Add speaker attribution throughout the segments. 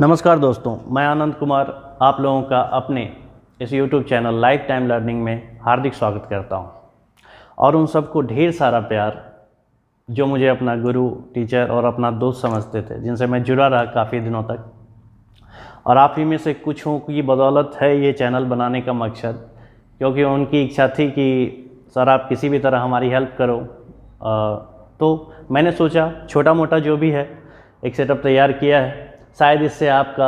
Speaker 1: नमस्कार दोस्तों, मैं आनंद कुमार आप लोगों का अपने इस YouTube channel life time learning में हार्दिक स्वागत करता हूं और उन सबको ढेर सारा प्यार जो मुझे अपना गुरु, टीचर और अपना दोस्त समझते थे, जिनसे मैं जुड़ा रहा काफ़ी दिनों तक। और आप ही में से कुछों की बदौलत है ये चैनल बनाने का मकसद, क्योंकि उनकी इच्छा थी कि सर आप किसी भी तरह हमारी हेल्प करो। तो मैंने सोचा छोटा मोटा जो भी है एक सेटअप तैयार किया है, शायद इससे आपका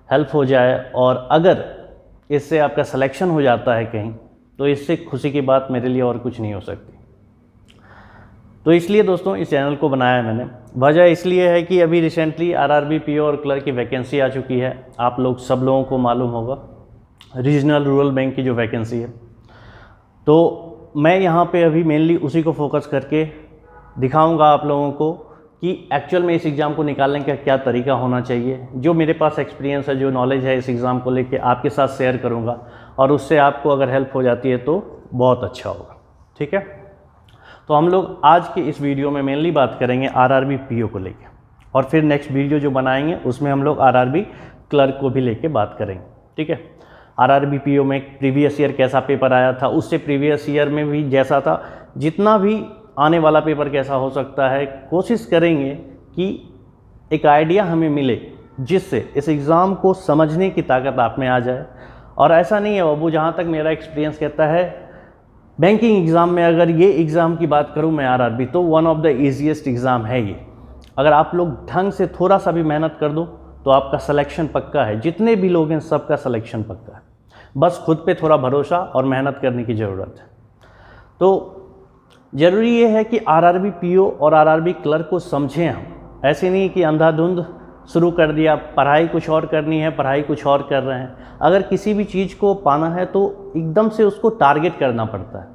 Speaker 1: हेल्प हो जाए। और अगर इससे आपका सिलेक्शन हो जाता है कहीं, तो इससे खुशी की बात मेरे लिए और कुछ नहीं हो सकती। तो इसलिए दोस्तों इस चैनल को बनाया मैंने। वजह इसलिए है कि अभी रिसेंटली आरआरबी पीओ और क्लर्क की वैकेंसी आ चुकी है। आप लोग सब लोगों को मालूम होगा, रीजनल रूरल बैंक की जो वैकेंसी है। तो मैं यहाँ पे अभी मेनली उसी को फोकस करके दिखाऊंगा आप लोगों को कि एक्चुअल में इस एग्ज़ाम को निकालने का क्या तरीका होना चाहिए। जो मेरे पास एक्सपीरियंस है, जो नॉलेज है इस एग्ज़ाम को लेके आपके साथ शेयर करूंगा, और उससे आपको अगर हेल्प हो जाती है तो बहुत अच्छा होगा। ठीक है, तो हम लोग आज के इस वीडियो में मेनली बात करेंगे आरआरबी पीओ को लेके, और फिर नेक्स्ट वीडियो जो बनाएंगे उसमें हम लोग आरआरबी क्लर्क को भी लेके बात करेंगे। ठीक है, आरआरबी पीओ में प्रीवियस ईयर कैसा पेपर आया था, उससे प्रीवियस ईयर में भी जैसा था, जितना भी आने वाला पेपर कैसा हो सकता है, कोशिश करेंगे कि एक आइडिया हमें मिले जिससे इस एग्ज़ाम को समझने की ताकत आप में आ जाए। और ऐसा नहीं है बाबू, जहाँ तक मेरा एक्सपीरियंस कहता है, बैंकिंग एग्ज़ाम में अगर ये एग्ज़ाम की बात करूँ मैं आरआरबी, तो one of the easiest exam है ये। अगर आप लोग ढंग से थोड़ा सा भी मेहनत कर दो तो आपका सिलेक्शन पक्का है। जितने भी लोग हैं सबका सिलेक्शन पक्का है, बस खुद पे थोड़ा भरोसा और मेहनत करने की ज़रूरत है। तो ज़रूरी ये है कि आरआरबी पीओ और आरआरबी क्लर्क को समझें हम। ऐसे नहीं कि अंधाधुंध शुरू कर दिया, पढ़ाई कुछ और करनी है, पढ़ाई कुछ और कर रहे हैं। अगर किसी भी चीज़ को पाना है तो एकदम से उसको टारगेट करना पड़ता है।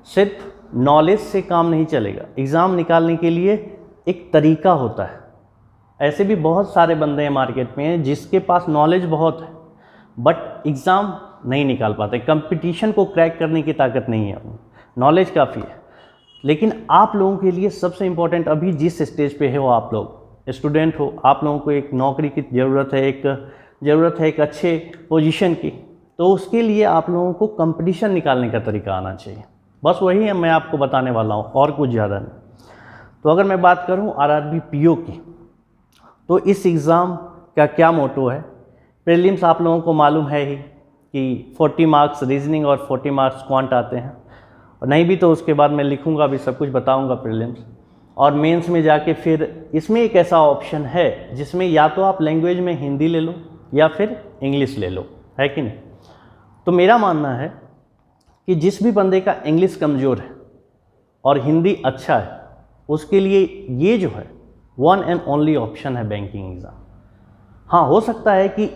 Speaker 1: सिर्फ नॉलेज से काम नहीं चलेगा। एग्ज़ाम निकालने के लिए एक तरीका होता है। ऐसे भी बहुत सारे बंदे हैं मार्केट में जिसके पास नॉलेज बहुत है बट एग्ज़ाम नहीं निकाल पाते। कंपटीशन को क्रैक करने की ताकत नहीं है, नॉलेज काफ़ी है। लेकिन आप लोगों के लिए सबसे इम्पोर्टेंट, अभी जिस स्टेज पे हो आप लोग, स्टूडेंट हो, आप लोगों को एक नौकरी की ज़रूरत है, एक अच्छे पोजीशन की। तो उसके लिए आप लोगों को कंपटीशन निकालने का तरीका आना चाहिए। बस वही है मैं आपको बताने वाला हूँ, और कुछ ज़्यादा नहीं। तो अगर मैं बात करूँ आरआरबी पीओ की, तो इस एग्ज़ाम का क्या मोटो है। प्रीलिम्स आप लोगों को मालूम है ही कि 40 मार्क्स रीजनिंग और 40 मार्क्स क्वांट आते हैं, और नहीं भी तो उसके बाद मैं लिखूंगा भी, सब कुछ बताऊंगा प्रीलिम्स। और मेंस में जाके फिर इसमें एक ऐसा ऑप्शन है जिसमें या तो आप लैंग्वेज में हिंदी ले लो या फिर इंग्लिश ले लो, है कि नहीं। तो मेरा मानना है कि जिस भी बंदे का इंग्लिश कमज़ोर है और हिंदी अच्छा है, उसके लिए ये जो है वन एंड ओनली ऑप्शन है बैंकिंग एग्ज़ाम। हाँ, हो सकता है कि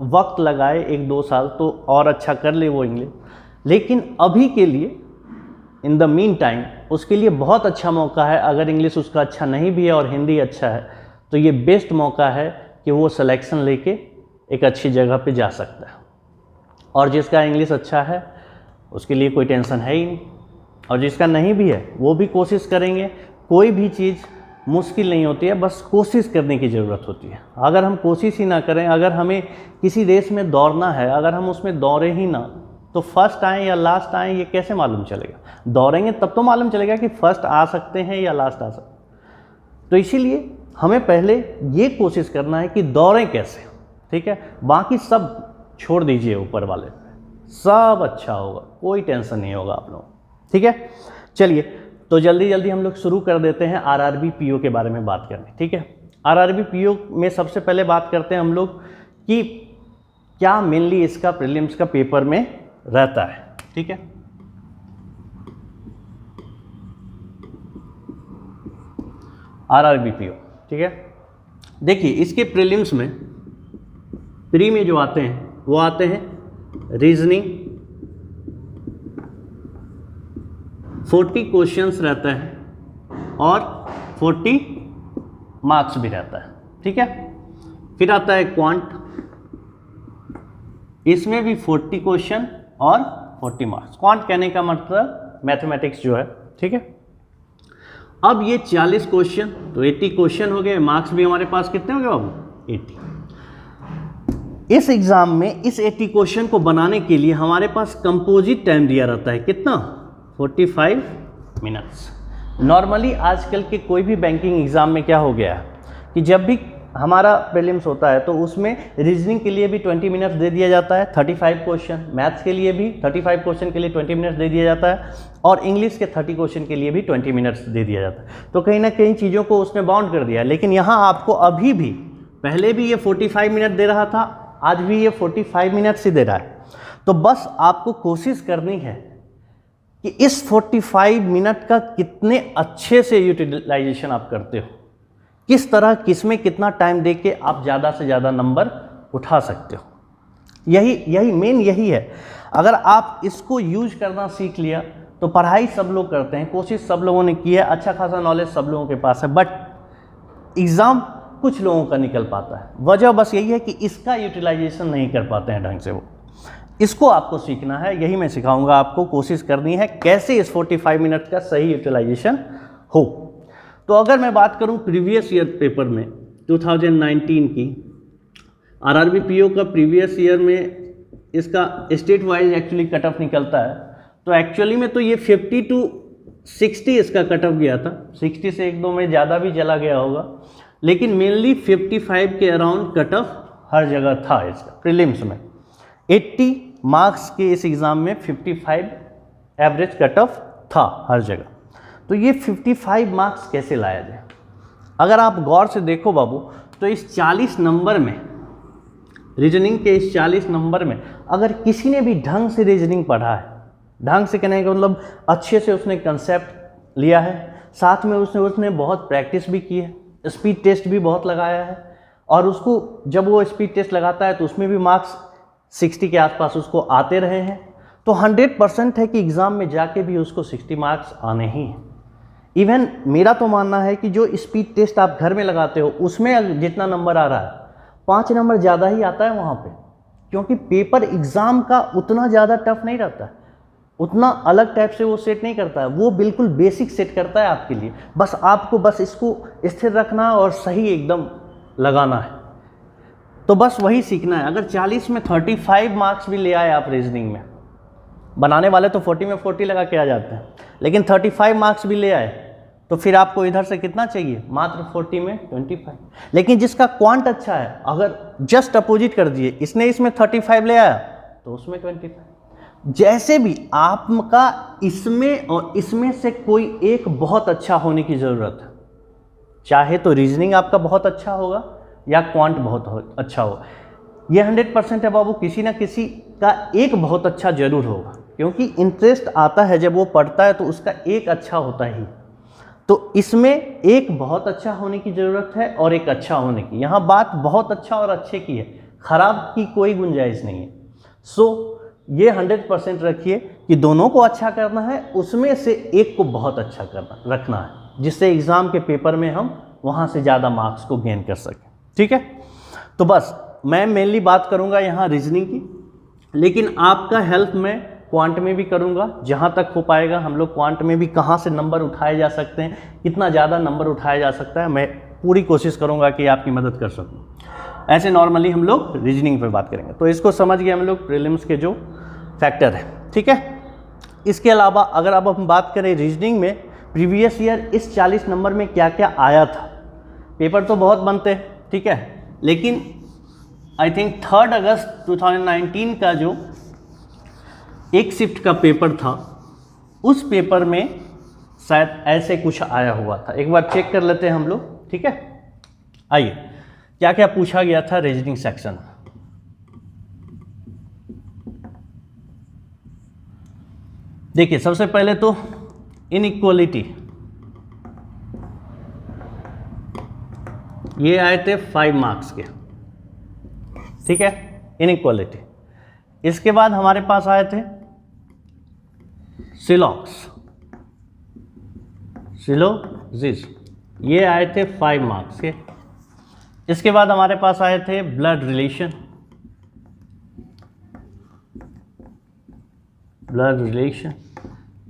Speaker 1: वक्त लगाए 1-2 साल तो और अच्छा कर ले वो इंग्लिश, लेकिन अभी के लिए इन द मीन टाइम उसके लिए बहुत अच्छा मौका है। अगर इंग्लिश उसका अच्छा नहीं भी है और हिंदी अच्छा है, तो ये बेस्ट मौका है कि वो सिलेक्शन लेके एक अच्छी जगह पे जा सकता है। और जिसका इंग्लिश अच्छा है उसके लिए कोई टेंशन है ही नहीं, और जिसका नहीं भी है वो भी कोशिश करेंगे। कोई भी चीज़ मुश्किल नहीं होती है, बस कोशिश करने की ज़रूरत होती है। अगर हम कोशिश ही ना करें, अगर हमें किसी रेस में दौड़ना है, अगर हम उसमें दौड़े ही ना, तो फर्स्ट आए या लास्ट आए ये कैसे मालूम चलेगा। दौड़ेंगे तब तो मालूम चलेगा कि फर्स्ट आ सकते हैं या लास्ट आ सकते हैं। तो इसीलिए हमें पहले ये कोशिश करना है कि दौड़ें कैसे। ठीक है, बाकी सब छोड़ दीजिए ऊपर वाले पे, सब अच्छा होगा, कोई टेंशन नहीं होगा आप लोग। ठीक है, चलिए तो जल्दी जल्दी हम लोग शुरू कर देते हैं आरआरबी पीओ के बारे में बात करने। ठीक है, आरआरबी पीओ में सबसे पहले बात करते हैं हम लोग कि क्या मेनली इसका प्रीलिम्स का पेपर में रहता है। ठीक है, आरआरबी पीओ। ठीक है, देखिए इसके प्रीलिम्स में, प्री में जो आते हैं वो आते हैं रीजनिंग, 40 क्वेश्चंस रहता है और 40 मार्क्स भी रहता है। ठीक है, फिर आता है क्वांट, इसमें भी 40 क्वेश्चन और 40 मार्क्स। क्वांट कहने का मतलब मैथमेटिक्स जो है। ठीक है, अब ये 40 क्वेश्चन तो 80 क्वेश्चन हो गए, मार्क्स भी हमारे पास कितने हो गए बाबू 80। इस एग्ज़ाम में इस 80 क्वेश्चन को बनाने के लिए हमारे पास कंपोजिट टाइम दिया रहता है, कितना? 45 मिनट्स। नॉर्मली आजकल के कोई भी बैंकिंग एग्ज़ाम में क्या हो गया है कि जब भी हमारा प्रीलिम्स होता है तो उसमें रीजनिंग के लिए भी 20 मिनट्स दे दिया जाता है, 35 क्वेश्चन, मैथ्स के लिए भी 35 क्वेश्चन के लिए 20 मिनट्स दे दिया जाता है, और इंग्लिश के 30 क्वेश्चन के लिए भी 20 मिनट्स दे दिया जाता है। तो कहीं ना कहीं चीज़ों को उसने बाउंड कर दिया। लेकिन यहाँ आपको अभी भी, पहले भी ये 45 मिनट दे रहा था, आज भी ये 45 मिनट्स ही दे रहा है। तो बस आपको कोशिश करनी है कि इस 45 मिनट का कितने अच्छे से यूटिलाइजेशन आप करते हो, किस तरह किस में कितना टाइम दे के आप ज़्यादा से ज़्यादा नंबर उठा सकते हो। यही मेन यही है। अगर आप इसको यूज करना सीख लिया तो पढ़ाई सब लोग करते हैं, कोशिश सब लोगों ने की है, अच्छा खासा नॉलेज सब लोगों के पास है, बट एग्ज़ाम कुछ लोगों का निकल पाता है। वजह बस यही है कि इसका यूटिलाइजेशन नहीं कर पाते हैं ढंग से। वो इसको आपको सीखना है, यही मैं सिखाऊंगा आपको। कोशिश करनी है कैसे इस 45 मिनट का सही यूटिलाइजेशन हो। तो अगर मैं बात करूं प्रीवियस ईयर पेपर में 2019 की, आरआरबी पीओ का प्रीवियस ईयर में इसका state wise actually cut off निकलता है। तो एक्चुअली में तो ये 50 to 60 इसका कट ऑफ गया था, 60 से एक दो में ज़्यादा भी चला गया होगा, लेकिन मेनली 55 के अराउंड कट ऑफ हर जगह था इसका प्रीलिम्स में। 80 मार्क्स के इस एग्ज़ाम में 55 एवरेज कट ऑफ था हर जगह। तो ये 55 मार्क्स कैसे लाया जाए? अगर आप गौर से देखो बाबू, तो इस 40 नंबर में, रीजनिंग के इस 40 नंबर में अगर किसी ने भी ढंग से रीजनिंग पढ़ा है, ढंग से कहने का मतलब अच्छे से उसने कंसेप्ट लिया है, साथ में उसने बहुत प्रैक्टिस भी की है, स्पीड टेस्ट भी बहुत लगाया है, और उसको जब वो स्पीड टेस्ट लगाता है तो उसमें भी मार्क्स 60 के आसपास उसको आते रहे हैं, तो 100% है कि एग्ज़ाम में जाके भी उसको 60 मार्क्स आने ही हैं। इवन मेरा तो मानना है कि जो स्पीड टेस्ट आप घर में लगाते हो उसमें जितना नंबर आ रहा है, 5 नंबर ज़्यादा ही आता है वहाँ पे, क्योंकि पेपर एग्ज़ाम का उतना ज़्यादा टफ नहीं रहता है, उतना अलग टाइप से वो सेट नहीं करता है, वो बिल्कुल बेसिक सेट करता है आपके लिए। बस आपको बस इसको स्थिर रखना और सही एकदम लगाना है, तो बस वही सीखना है। अगर 40 में 35 मार्क्स भी ले आए आप रीजनिंग में, बनाने वाले तो 40 में 40 लगा के आ जाते हैं, लेकिन 35 मार्क्स भी ले आए तो फिर आपको इधर से कितना चाहिए? मात्र 40 में 25। लेकिन जिसका क्वांट अच्छा है, अगर जस्ट अपोजिट कर दिए, इसने इसमें 35 ले आया तो उसमें 25। जैसे भी आपका इसमें और इसमें से कोई एक बहुत अच्छा होने की ज़रूरत है, चाहे तो रीजनिंग आपका बहुत अच्छा होगा या क्वांट बहुत अच्छा होगा। ये 100% है बाबू, किसी ना किसी का एक बहुत अच्छा जरूर होगा, क्योंकि इंटरेस्ट आता है जब वो पढ़ता है तो उसका एक अच्छा होता ही। तो इसमें एक बहुत अच्छा होने की ज़रूरत है और एक अच्छा होने की। यहाँ बात बहुत अच्छा और अच्छे की है, ख़राब की कोई गुंजाइश नहीं है। सो ये 100% रखिए कि दोनों को अच्छा करना है, उसमें से एक को बहुत अच्छा रखना है, जिससे एग्ज़ाम के पेपर में हम वहाँ से ज़्यादा मार्क्स को गेन कर सकें। ठीक है, तो बस मैं मेनली बात करूँगा यहाँ रीजनिंग की, लेकिन आपका हेल्प मैं क्वांट में भी करूँगा, जहाँ तक हो पाएगा। हम लोग क्वांट में भी कहाँ से नंबर उठाए जा सकते हैं, कितना ज़्यादा नंबर उठाया जा सकता है, मैं पूरी कोशिश करूँगा कि आपकी मदद कर सकूँ। ऐसे नॉर्मली हम लोग रीजनिंग पे बात करेंगे। तो इसको समझ गए हम लोग प्रीलिम्स के जो फैक्टर है। ठीक है, इसके अलावा अगर अब हम बात करें रीजनिंग में प्रीवियस ईयर इस 40 नंबर में क्या क्या आया था। पेपर तो बहुत बनते हैं, ठीक है, लेकिन आई थिंक 3 अगस्त 2019 का जो एक शिफ्ट का पेपर था, उस पेपर में शायद ऐसे कुछ आया हुआ था। एक बार चेक कर लेते हैं हम लोग। ठीक है, आइए क्या क्या पूछा गया था रीजनिंग सेक्शन। देखिए, सबसे पहले तो इनइक्वालिटी, ये आए थे 5 मार्क्स के। ठीक है, इनइक्वालिटी। इसके बाद हमारे पास आए थे सिलोजिस, ये आए थे 5 मार्क्स के। इसके बाद हमारे पास आए थे ब्लड रिलेशन,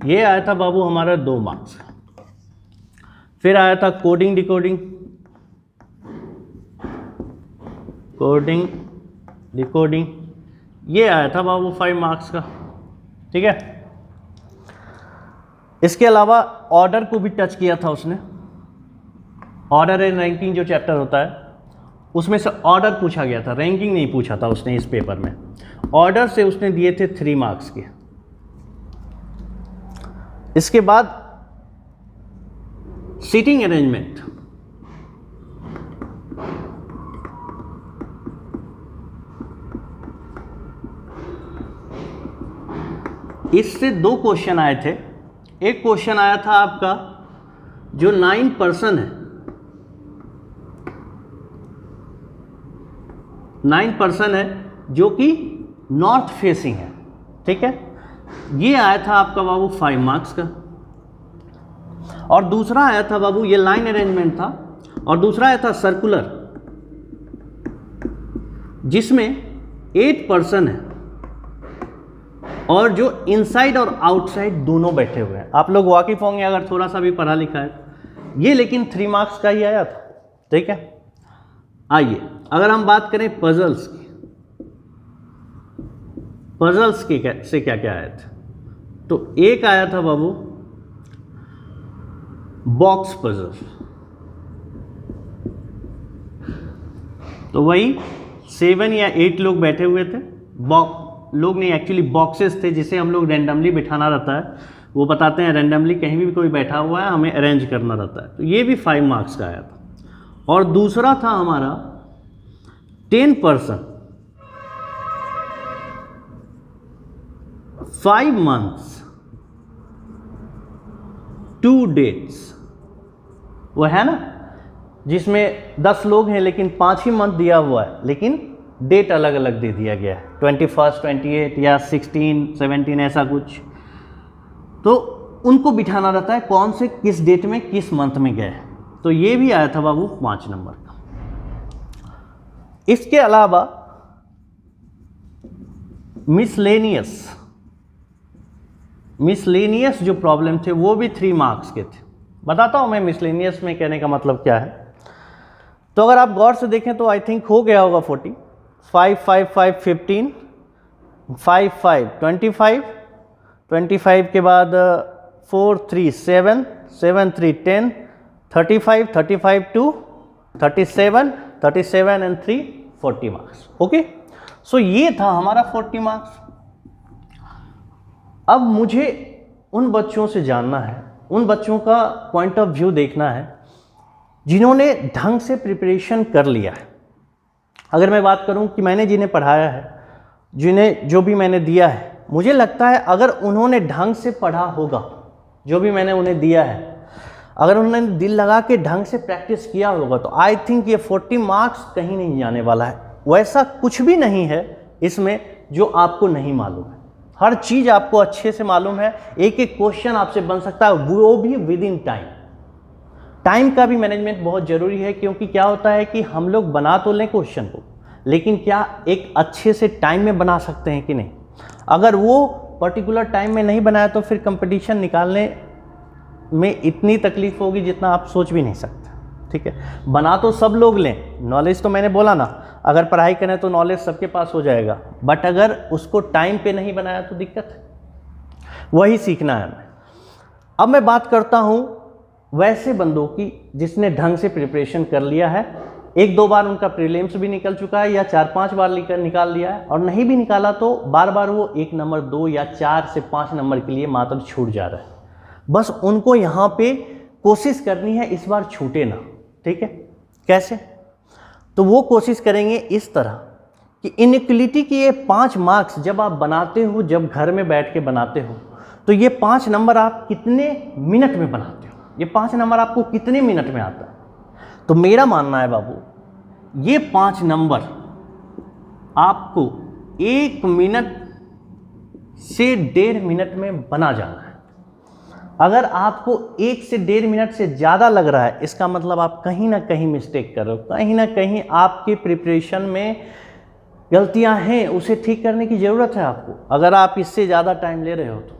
Speaker 1: ये आया था बाबू हमारा 2 मार्क्स। फिर आया था कोडिंग डिकोडिंग, ये आया था बाबू 5 मार्क्स का। ठीक है, इसके अलावा ऑर्डर को भी टच किया था उसने। ऑर्डर एंड रैंकिंग जो चैप्टर होता है उसमें से ऑर्डर पूछा गया था, रैंकिंग नहीं पूछा था उसने इस पेपर में। ऑर्डर से उसने दिए थे 3 मार्क्स के। इसके बाद सीटिंग अरेंजमेंट, इससे 2 क्वेश्चन आए थे। एक क्वेश्चन आया था आपका जो 9 पर्सन है, 9 पर्सन है जो कि नॉर्थ फेसिंग है। ठीक है, ये आया था आपका बाबू 5 मार्क्स का। और दूसरा आया था बाबू, ये लाइन अरेंजमेंट था, और दूसरा आया था सर्कुलर, जिसमें 8 पर्सन है और जो इनसाइड और आउटसाइड दोनों बैठे हुए हैं। आप लोग वाकिफ होंगे अगर थोड़ा सा भी पढ़ा लिखा है। ये लेकिन 3 मार्क्स का ही आया था। ठीक है, आइए अगर हम बात करें पजल्स की, पजल्स की से क्या क्या आया था, तो एक आया था बाबू बॉक्स पजल, तो वही 7 या 8 लोग बैठे हुए थे। लोग नहीं, एक्चुअली बॉक्सेस थे जिसे हम लोग रैंडमली बिठाना रहता है। वो बताते हैं रैंडमली कहीं भी कोई बैठा हुआ है, हमें अरेंज करना रहता है। तो ये भी 5 मार्क्स का आया था। और दूसरा था हमारा 10 पर्सन, 5 मंथ्स 2 डेट्स, वो है ना जिसमें 10 लोग हैं लेकिन 5 ही मंथ दिया हुआ है, लेकिन डेट अलग अलग दे दिया गया है, 21, 28 या 16, 17 ऐसा कुछ। तो उनको बिठाना रहता है कौन से किस डेट में किस मंथ में गए। तो ये भी आया था बाबू 5 नंबर का। इसके अलावा मिसलेनियस जो प्रॉब्लम थे वो भी 3 मार्क्स के थे। बताता हूं मैं मिसलेनियस में कहने का मतलब क्या है। तो अगर आप गौर से देखें तो आई थिंक हो गया होगा 40, 5, 5, 5, 15, 5, 5, 25, 25 के बाद 4, 3, 7, 7, 3, 10, 35, 35, 2, 37, 37 एंड 3, 40 मार्क्स। ओके, सो ये था हमारा 40 मार्क्स। अब मुझे उन बच्चों से जानना है, उन बच्चों का पॉइंट ऑफ व्यू देखना है जिन्होंने ढंग से प्रिपरेशन कर लिया है। अगर मैं बात करूं कि मैंने जिन्हें पढ़ाया है, जिन्हें जो भी मैंने दिया है, मुझे लगता है अगर उन्होंने ढंग से पढ़ा होगा, जो भी मैंने उन्हें दिया है, अगर उन्होंने दिल लगा के ढंग से प्रैक्टिस किया होगा, तो आई थिंक ये 40 मार्क्स कहीं नहीं जाने वाला है। वैसा कुछ भी नहीं है इसमें जो आपको नहीं मालूम है। हर चीज़ आपको अच्छे से मालूम है। एक एक क्वेश्चन आपसे बन सकता है, वो भी विद इन टाइम। टाइम का भी मैनेजमेंट बहुत ज़रूरी है, क्योंकि क्या होता है कि हम लोग बना तो लें क्वेश्चन को, लेकिन क्या एक अच्छे से टाइम में बना सकते हैं कि नहीं। अगर वो पर्टिकुलर टाइम में नहीं बनाया तो फिर कंपटीशन निकालने में इतनी तकलीफ होगी जितना आप सोच भी नहीं सकते। ठीक है, बना तो सब लोग लें, नॉलेज तो मैंने बोला ना, अगर पढ़ाई करें तो नॉलेज सबके पास हो जाएगा, बट अगर उसको टाइम पे नहीं बनाया तो दिक्कत है। वही सीखना है हमें। अब मैं बात करता हूँ वैसे बंदों की जिसने ढंग से प्रिपरेशन कर लिया है, 1-2 बार उनका प्रीलिम्स भी निकल चुका है, या 4-5 बार निकाल लिया है, और नहीं भी निकाला तो बार बार वो 1 नंबर 2 या 4 से 5 नंबर के लिए मात्र छूट जा रहा है। बस उनको यहाँ पे कोशिश करनी है इस बार छूटे ना। ठीक है, कैसे? तो वो कोशिश करेंगे इस तरह कि इनइक्वलिटी की ये 5 मार्क्स जब आप बनाते हो, जब घर में बैठ के बनाते हो, तो ये 5 नंबर आप कितने मिनट में बनाते हो, ये 5 नंबर आपको कितने मिनट में आता है। तो मेरा मानना है बाबू, ये 5 नंबर आपको 1 मिनट से 1.5 मिनट में बना जाना है। अगर आपको 1 से 1.5 मिनट से ज़्यादा लग रहा है, इसका मतलब आप कहीं ना कहीं मिस्टेक कर रहे हो, कहीं ना कहीं आपके प्रिपरेशन में गलतियां हैं, उसे ठीक करने की ज़रूरत है आपको। अगर आप इससे ज़्यादा टाइम ले रहे हो तो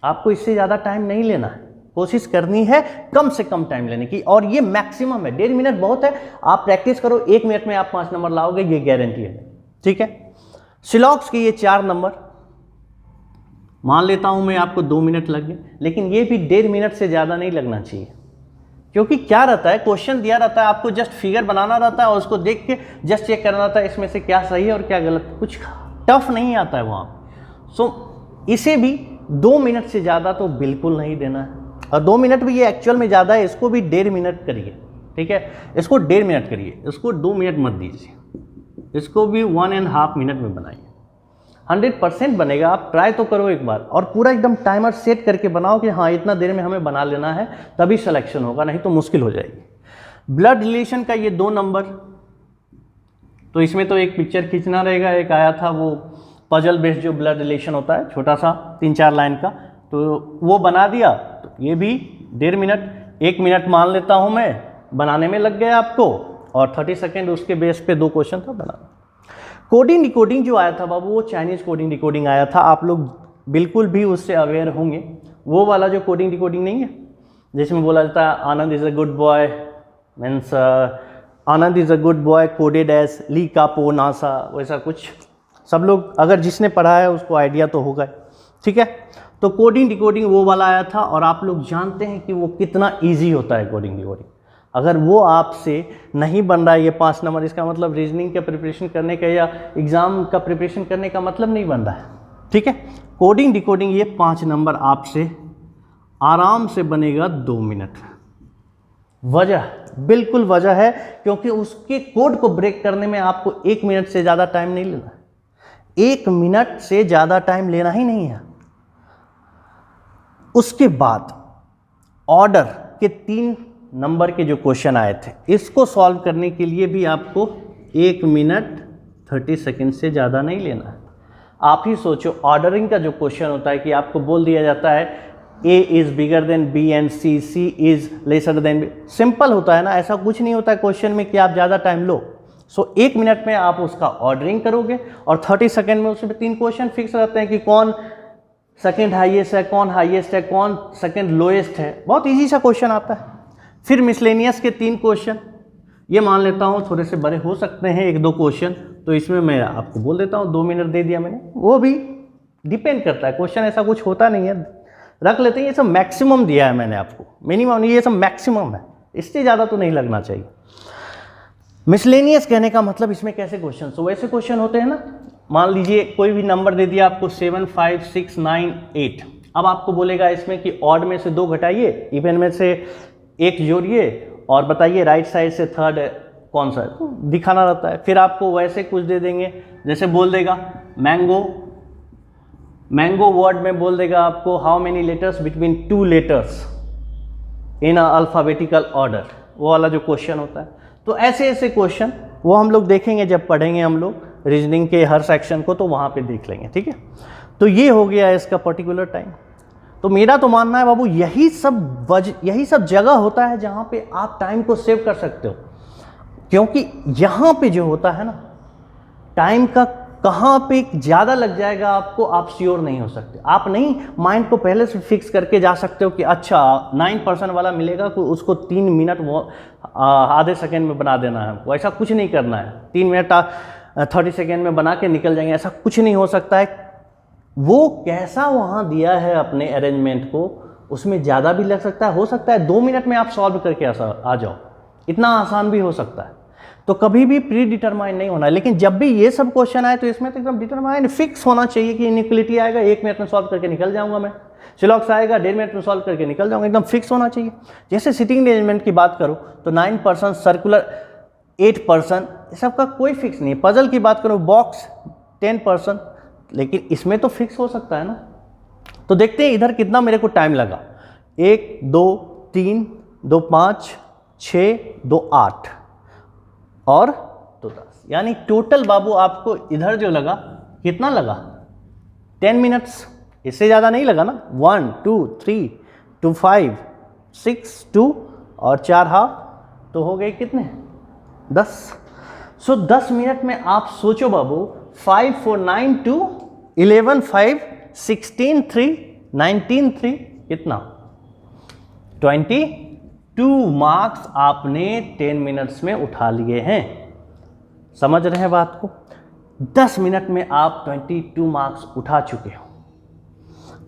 Speaker 1: आपको इससे ज़्यादा टाइम नहीं लेना है, कोशिश करनी है कम से कम टाइम लेने की, और ये मैक्सिमम है। 1.5 मिनट बहुत है, आप प्रैक्टिस करो, 1 मिनट में आप 5 नंबर लाओगे, ये गारंटी है। ठीक है, सिलॉक्स के ये 4 नंबर, मान लेता हूं मैं आपको 2 मिनट लग गए, लेकिन ये भी 1.5 मिनट से ज़्यादा नहीं लगना चाहिए, क्योंकि क्या रहता है, क्वेश्चन दिया रहता है, आपको जस्ट फिगर बनाना रहता है और उसको देख के जस्ट चेक करना रहता है इसमें से क्या सही है और क्या गलत, कुछ टफ नहीं आता है वहाँ। सो इसे भी 2 मिनट से ज़्यादा तो बिल्कुल नहीं देना है, और 2 मिनट भी ये एक्चुअल में ज़्यादा है, इसको भी 1.5 मिनट करिए, ठीक है, इसको 1.5 मिनट करिए, इसको 2 मिनट मत दीजिए, इसको भी 1.5 मिनट में बनाइए, 100% बनेगा। आप ट्राई तो करो एक बार, और पूरा एकदम टाइमर सेट करके बनाओ कि हाँ इतना देर में हमें बना लेना है, तभी सिलेक्शन होगा, नहीं तो मुश्किल हो जाएगी। ब्लड रिलेशन का ये 2 नंबर, तो इसमें तो एक पिक्चर खींचना रहेगा, एक आया था वो पजल बेस्ड जो ब्लड रिलेशन होता है, छोटा सा 3-4 लाइन का, तो वो बना दिया, तो ये भी 1.5 मिनट, 1 मिनट मान लेता हूँ मैं, बनाने में लग गया आपको, और 30 सेकेंड उसके बेस पे 2 क्वेश्चन था बनाना। कोडिंग डिकोडिंग जो आया था बाबू, वो चाइनीज़ कोडिंग डिकोडिंग आया था, आप लोग बिल्कुल भी उससे अवेयर होंगे। वो वाला जो कोडिंग डिकोडिंग नहीं है जिसमें बोला जाता है Anand is a good boy, means Anand is a good boy coded as ली कापो नासा, वैसा कुछ, सब लोग अगर जिसने पढ़ा है उसको आइडिया तो होगा, ठीक है। तो कोडिंग डिकोडिंग वो वाला आया था, और आप लोग जानते हैं कि वो कितना ईजी होता है कोडिंग डिकोडिंग। अगर वो आपसे नहीं बन रहा है ये 5 नंबर, इसका मतलब रीजनिंग का प्रिपरेशन करने का या एग्ज़ाम का प्रिपरेशन करने का मतलब नहीं बन रहा है, ठीक है। कोडिंग डिकोडिंग ये 5 नंबर आपसे आराम से बनेगा 2 मिनट। वजह, बिल्कुल वजह है, क्योंकि उसके कोड को ब्रेक करने में आपको 1 मिनट से ज़्यादा टाइम नहीं लेना, 1 मिनट से ज़्यादा टाइम लेना ही नहीं है। उसके बाद ऑर्डर के 3 नंबर के जो क्वेश्चन आए थे, इसको सॉल्व करने के लिए भी आपको 1 मिनट 30 सेकेंड से ज़्यादा नहीं लेना है। आप ही सोचो, ऑर्डरिंग का जो क्वेश्चन होता है कि आपको बोल दिया जाता है A is bigger than B and C is lesser than B, simple होता है ना, ऐसा कुछ नहीं होता है क्वेश्चन में कि आप ज़्यादा टाइम लो। सो 1 मिनट में आप उसका ऑर्डरिंग करोगे, और 30 सेकेंड में उसमें 3 क्वेश्चन फिक्स रहते हैं कि कौन सेकेंड हाईएस्ट है, कौन हाईएस्ट है, कौन सेकेंड लोएस्ट है, बहुत ईजी सा क्वेश्चन आता है। फिर मिसलेनियस के 3 क्वेश्चन, ये मान लेता हूँ थोड़े से बड़े हो सकते हैं 1-2 क्वेश्चन, तो इसमें मैं आपको बोल देता हूँ 2 मिनट दे दिया मैंने। वो भी डिपेंड करता है, क्वेश्चन ऐसा कुछ होता नहीं है, रख लेते हैं। ये सब मैक्सिमम दिया है मैंने आपको, मिनिमम नहीं, ये सब मैक्सिमम है, इससे ज़्यादा तो नहीं लगना चाहिए। मिसलेनियस कहने का मतलब इसमें कैसे क्वेश्चन, तो वैसे क्वेश्चन होते हैं ना, मान लीजिए कोई भी नंबर दे दिया आपको 7, 5, 6, 9, 8, अब आपको बोलेगा इसमें कि ऑड में से 2 घटाइए, इवन में से 1 जोड़िए, और बताइए राइट साइड से थर्ड कौन सा है, दिखाना रहता है। फिर आपको वैसे कुछ दे देंगे, जैसे बोल देगा मैंगो, मैंगो वर्ड में बोल देगा आपको how many letters between 2 letters in a alphabetical order, वो वाला जो क्वेश्चन होता है। तो ऐसे ऐसे क्वेश्चन वो हम लोग देखेंगे जब पढ़ेंगे हम लोग रीजनिंग के हर सेक्शन को, तो वहाँ पे देख लेंगे, ठीक है। तो ये हो गया इसका पर्टिकुलर टाइम। तो मेरा तो मानना है बाबू यही सब जगह होता है जहाँ पे आप टाइम को सेव कर सकते हो, क्योंकि यहाँ पे जो होता है ना, टाइम का कहाँ पे ज़्यादा लग जाएगा आपको, आप श्योर नहीं हो सकते। आप नहीं माइंड को पहले से फिक्स करके जा सकते हो कि अच्छा 9% वाला मिलेगा तो उसको 3 मिनट आधे सेकेंड में बना देना है, वैसा कुछ नहीं करना है। 3 मिनट 30 सेकेंड में बना के निकल जाएंगे, ऐसा कुछ नहीं हो सकता है। वो कैसा वहाँ दिया है अपने अरेंजमेंट को, उसमें ज़्यादा भी लग सकता है, हो सकता है 2 मिनट में आप सॉल्व करके आ जाओ, इतना आसान भी हो सकता है। तो कभी भी प्री डिटरमाइन नहीं होना है। लेकिन जब भी ये सब क्वेश्चन आए तो इसमें तो एकदम डिटरमाइन फिक्स होना चाहिए कि इनइक्वलिटी आएगा 1 मिनट में सॉल्व करके निकल जाऊंगा मैं, सिलॉक्स आएगा 1.5 मिनट में सॉल्व करके निकल जाऊंगा, एकदम फिक्स होना चाहिए। जैसे सिटिंग अरेंजमेंट की बात करो तो 9%, सर्कुलर 8%, सबका कोई फिक्स नहीं है। पजल की बात करो बॉक्स 10%, लेकिन इसमें तो फिक्स हो सकता है ना। तो देखते हैं इधर कितना मेरे को टाइम लगा, 1 2 3 2 5 6 2 8 और 2 10, यानी टोटल बाबू आपको इधर जो लगा कितना लगा 10 मिनट्स, इससे ज़्यादा नहीं लगा ना। 1 2 3 2 5 6 2 और 4 हाफ, तो हो गए कितने 10। सो 10 मिनट में आप सोचो बाबू 5 4 9 2 11 5 16 3 19 3 कितना 22 मार्क्स आपने 10 मिनट्स में उठा लिए हैं। समझ रहे हैं बात को। 10 मिनट में आप 22 मार्क्स उठा चुके हो।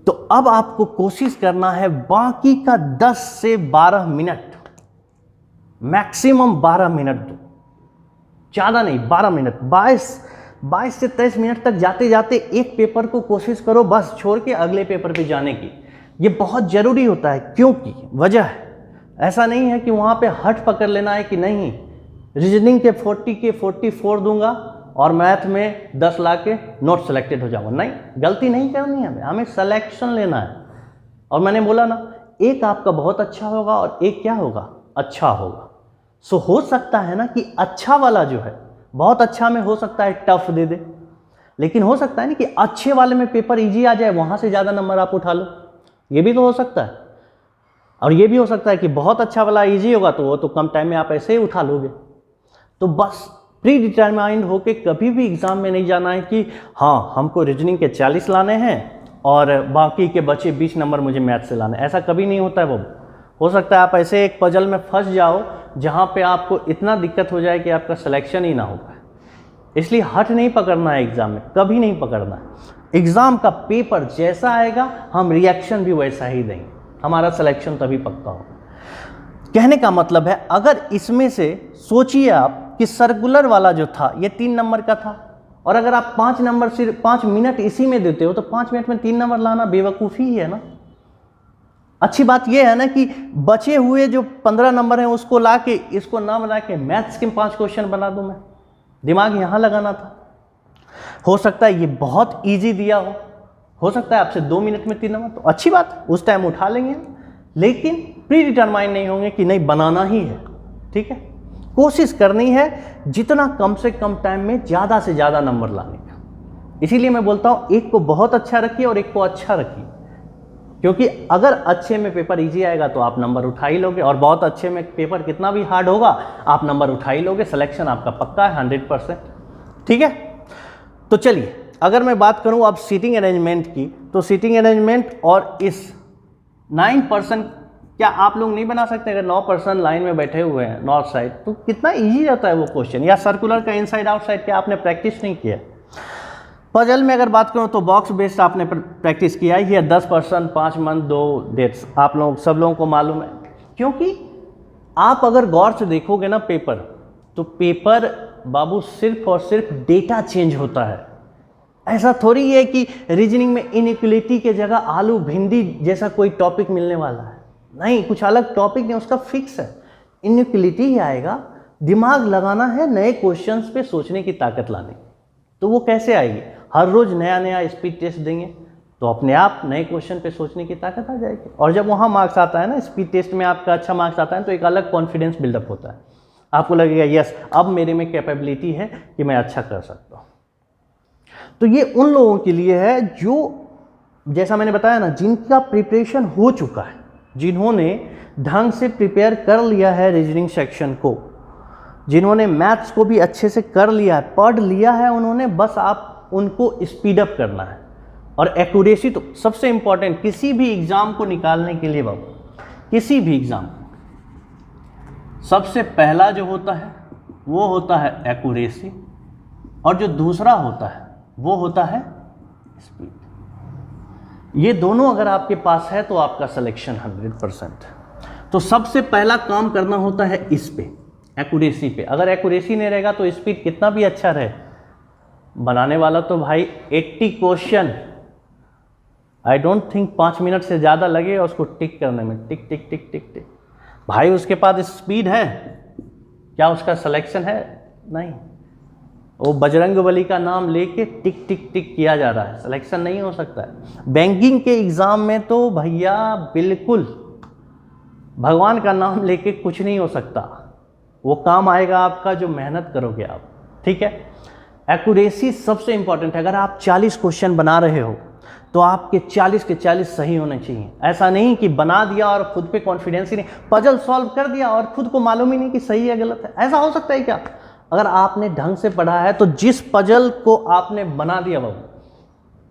Speaker 1: तो अब आपको कोशिश करना है बाकी का 10 से 12 मिनट, मैक्सिमम 12 मिनट दो, ज़्यादा नहीं, 12 मिनट, 22 से 23 मिनट तक जाते जाते एक पेपर को कोशिश करो बस छोड़ के अगले पेपर पे जाने की। ये बहुत ज़रूरी होता है, क्योंकि वजह है, ऐसा नहीं है कि वहाँ पे हट पकड़ लेना है कि नहीं रीजनिंग के 40 के 44 दूंगा और मैथ में 10 ला के नोट सेलेक्टेड हो जाऊंगा। नहीं, गलती नहीं करनी है, हमें सिलेक्शन लेना है। और मैंने बोला ना, एक आपका बहुत अच्छा होगा और एक क्या होगा, अच्छा होगा। सो हो सकता है ना कि अच्छा वाला जो है, बहुत अच्छा में हो सकता है टफ दे दे, लेकिन हो सकता है ना कि अच्छे वाले में पेपर इजी आ जाए, वहाँ से ज़्यादा नंबर आप उठा लो, ये भी तो हो सकता है। और ये भी हो सकता है कि बहुत अच्छा वाला इजी होगा तो वो तो कम टाइम में आप ऐसे ही उठा लोगे। तो बस प्री डिटरमाइंड होके कभी भी एग्ज़ाम में नहीं जाना है कि हाँ हमको रीजनिंग के 40 लाने हैं और बाकी के बचे 20 नंबर मुझे मैथ से लाने, ऐसा कभी नहीं होता है। वो हो सकता है आप ऐसे एक पजल में फंस जाओ जहाँ पे आपको इतना दिक्कत हो जाए कि आपका सिलेक्शन ही ना हो पाए। इसलिए हट नहीं पकड़ना है एग्ज़ाम में, कभी नहीं पकड़ना है। एग्ज़ाम का पेपर जैसा आएगा हम रिएक्शन भी वैसा ही देंगे, हमारा सिलेक्शन तभी पक्का होगा। कहने का मतलब है, अगर इसमें से सोचिए आप कि सर्कुलर वाला जो था ये 3 नंबर का था, और अगर आप 5 नंबर सिर्फ 5 मिनट इसी में देते हो तो 5 मिनट में 3 नंबर लाना बेवकूफ़ी ही है ना। अच्छी बात यह है ना कि बचे हुए जो 15 नंबर हैं उसको ला के, इसको ना बना के मैथ्स के 5 क्वेश्चन बना दूं मैं, दिमाग यहाँ लगाना था। हो सकता है ये बहुत ईजी दिया हो सकता है आपसे 2 मिनट में 3 नंबर, तो अच्छी बात, उस टाइम उठा लेंगे, लेकिन प्री डिटरमाइन नहीं होंगे कि नहीं बनाना ही है। ठीक है, कोशिश करनी है जितना कम से कम टाइम में ज़्यादा से ज़्यादा नंबर लाने का। इसीलिए मैं बोलता हूँ एक को बहुत अच्छा रखिए और एक को अच्छा रखिए, क्योंकि अगर अच्छे में पेपर इजी आएगा तो आप नंबर उठा ही लोगे, और बहुत अच्छे में पेपर कितना भी हार्ड होगा आप नंबर उठा ही लोगे, सिलेक्शन आपका पक्का है 100%। ठीक है, तो चलिए अगर मैं बात करूं अब सीटिंग अरेंजमेंट की, तो सीटिंग अरेंजमेंट और इस 9% क्या आप लोग नहीं बना सकते? अगर 9% लाइन में बैठे हुए हैं नॉर्थ साइड, तो कितना इजी रहता है वो क्वेश्चन। या सर्कुलर का इनसाइड आउटसाइड क्या आपने प्रैक्टिस नहीं किया? पजल में अगर बात करूं तो बॉक्स बेस्ड आपने प्रैक्टिस किया ही है, 10%, 5 मंथ 2 डेट्स आप लोग सब लोगों को मालूम है। क्योंकि आप अगर गौर से देखोगे ना पेपर, तो पेपर बाबू सिर्फ और सिर्फ डेटा चेंज होता है। ऐसा थोड़ी है कि रीजनिंग में इनइक्वलिटी के जगह आलू भिंडी जैसा कोई टॉपिक मिलने वाला है, नहीं, कुछ अलग टॉपिक नहीं, उसका फिक्स है, इनइक्वलिटी ही आएगा। दिमाग लगाना है नए क्वेश्चंस पे सोचने की ताकत लाने, तो वो कैसे आएगी? हर रोज नया नया स्पीड टेस्ट देंगे तो अपने आप नए क्वेश्चन पे सोचने की ताकत आ जाएगी। और जब वहाँ मार्क्स आता है ना, स्पीड टेस्ट में आपका अच्छा मार्क्स आता है, तो एक अलग कॉन्फिडेंस बिल्डअप होता है, आपको लगेगा यस अब मेरे में कैपेबिलिटी है कि मैं अच्छा कर सकता हूँ। तो ये उन लोगों के लिए है जो, जैसा मैंने बताया ना, जिनका प्रिपरेशन हो चुका है, जिन्होंने ढंग से प्रिपेयर कर लिया है रीजनिंग सेक्शन को, जिन्होंने मैथ्स को भी अच्छे से कर लिया है, पढ़ लिया है उन्होंने, बस आप उनको स्पीड अप करना है। और एक्यूरेसी तो सबसे इंपॉर्टेंट, किसी भी एग्जाम को निकालने के लिए बाबू, किसी भी एग्जाम सबसे पहला जो होता है वो होता है एक्यूरेसी, और जो दूसरा होता है वो होता है स्पीड। ये दोनों अगर आपके पास है तो आपका सिलेक्शन 100%। तो सबसे पहला काम करना होता है इस पे, एक्यूरेसी पे। अगर एक्यूरेसी नहीं रहेगा तो स्पीड कितना भी अच्छा रहे, बनाने वाला तो भाई 80 question, I don't think 5 minute से ज़्यादा लगे उसको टिक करने में, टिक टिक टिक टिक टिक। भाई उसके पास स्पीड है, क्या उसका सिलेक्शन है? नहीं, वो बजरंगबली का नाम लेके टिक टिक टिक किया जा रहा है, सिलेक्शन नहीं हो सकता है। बैंकिंग के एग्ज़ाम में तो भैया बिल्कुल भगवान का नाम लेके कुछ नहीं हो सकता, वो काम आएगा आपका जो मेहनत करोगे आप। ठीक है, एक्यूरेसी सबसे इंपॉर्टेंट है। अगर आप 40 क्वेश्चन बना रहे हो तो आपके 40 के 40 सही होने चाहिए। ऐसा नहीं कि बना दिया और खुद पे कॉन्फिडेंस ही नहीं, पजल सॉल्व कर दिया और खुद को मालूम ही नहीं कि सही है गलत है। ऐसा हो सकता है क्या? अगर आपने ढंग से पढ़ा है तो जिस पजल को आपने बना दिया बाबू,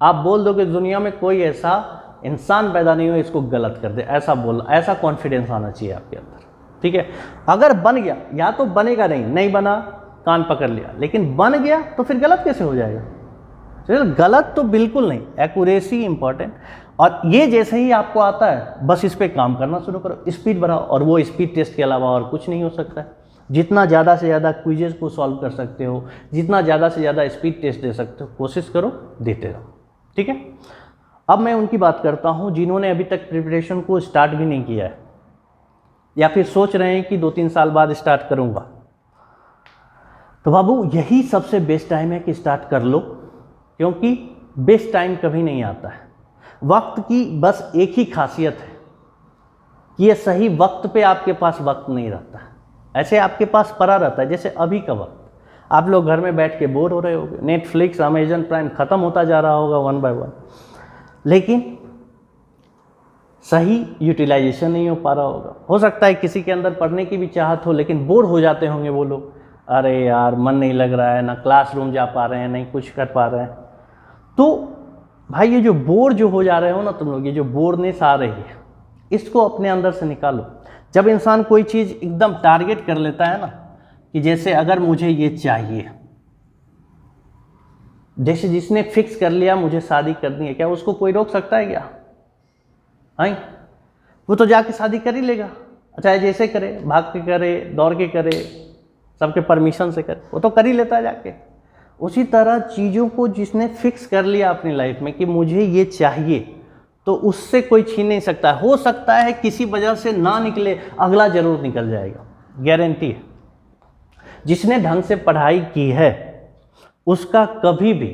Speaker 1: आप बोल दो कि दुनिया में कोई ऐसा इंसान पैदा नहीं हो इसको गलत कर दे, ऐसा बोल, ऐसा कॉन्फिडेंस आना चाहिए आपके अंदर। ठीक है, अगर बन गया, या तो बनेगा नहीं बना कान पकड़ लिया, लेकिन बन गया तो फिर गलत कैसे हो जाएगा? तो गलत तो बिल्कुल नहीं, एक्यूरेसी इंपॉर्टेंट। और ये जैसे ही आपको आता है बस इस पर काम करना शुरू करो, स्पीड बढ़ाओ, और वो स्पीड टेस्ट के अलावा और कुछ नहीं हो सकता है। जितना ज़्यादा से ज़्यादा क्विजेस को सॉल्व कर सकते हो, जितना ज़्यादा से ज़्यादा स्पीड टेस्ट दे सकते हो, कोशिश करो, देते रहो, ठीक है। अब मैं उनकी बात करता हूँ जिन्होंने अभी तक प्रिपरेशन को स्टार्ट भी नहीं किया है, या फिर सोच रहे हैं कि 2-3 साल बाद स्टार्ट करूँगा। तो बाबू यही सबसे बेस्ट टाइम है कि स्टार्ट कर लो, क्योंकि बेस्ट टाइम कभी नहीं आता है। वक्त की बस एक ही खासियत है कि ये सही वक्त पे आपके पास वक्त नहीं रहता है, ऐसे आपके पास पड़ा रहता है। जैसे अभी का वक्त आप लोग घर में बैठ के बोर हो रहे होगे, नेटफ्लिक्स, अमेजन प्राइम ख़त्म होता जा रहा होगा 1 बाय 1, लेकिन सही यूटिलाइजेशन नहीं हो पा रहा होगा। हो सकता है किसी के अंदर पढ़ने की भी चाहत हो, लेकिन बोर हो जाते होंगे वो लोग, अरे यार मन नहीं लग रहा है, ना क्लासरूम जा पा रहे हैं, नहीं कुछ कर पा रहे हैं। तो भाई ये जो बोर जो हो जा रहे हो ना तुम लोग, ये जो बोरनेस आ रही है, इसको अपने अंदर से निकालो। जब इंसान कोई चीज़ एकदम टारगेट कर लेता है ना, कि जैसे अगर मुझे ये चाहिए, जैसे जिसने फिक्स कर लिया मुझे शादी करनी है, क्या उसको कोई रोक सकता है क्या? हाँ, वो तो जाके शादी कर ही लेगा, चाहे जैसे करे, भाग के करे, दौड़ के करे, सबके परमिशन से करे, वो तो कर ही लेता है जाके। उसी तरह चीज़ों को जिसने फिक्स कर लिया अपनी लाइफ में कि मुझे ये चाहिए, तो उससे कोई छीन नहीं सकता। हो सकता है किसी वजह से ना निकले, अगला जरूर निकल जाएगा, गारंटी है। जिसने ढंग से पढ़ाई की है उसका कभी भी